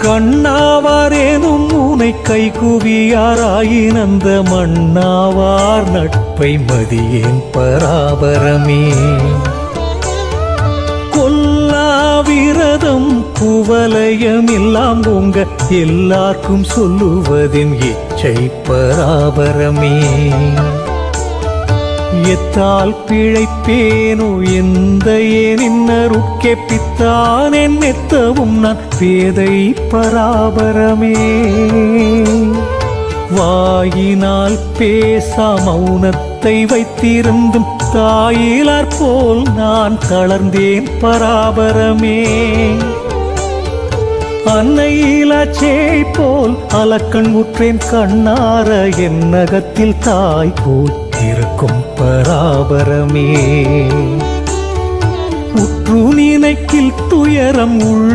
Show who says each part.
Speaker 1: கண்ணாவாரேனும் உனை கைகுவியாராயினந்த மண்ணாவார் நட்பை மதியேன் பராபரமே. கொல்லாவிரதம் குவலயம் எல்லாம் உங்க எல்லாருக்கும் சொல்லுவதின் இச்சை பராபரமே. எத்தால் பிழைப்பேனோ எந்த ஏனின்னருட்கே பித்தான் என் எத்தவும் நான் பேதை பராபரமே. வாயினால் பேசா மௌனத்தை வைத்திருந்தும் தாயிலார் போல் நான் தளர்ந்தேன் பராபரமே. அன்னையிலாச்சே போல் அலக்கண் உற்றேன் கண்ணார என் நகத்தில் தாய் போல் இருக்கும் பராபரமே. உற்று நினைக்கில் துயரம் உள்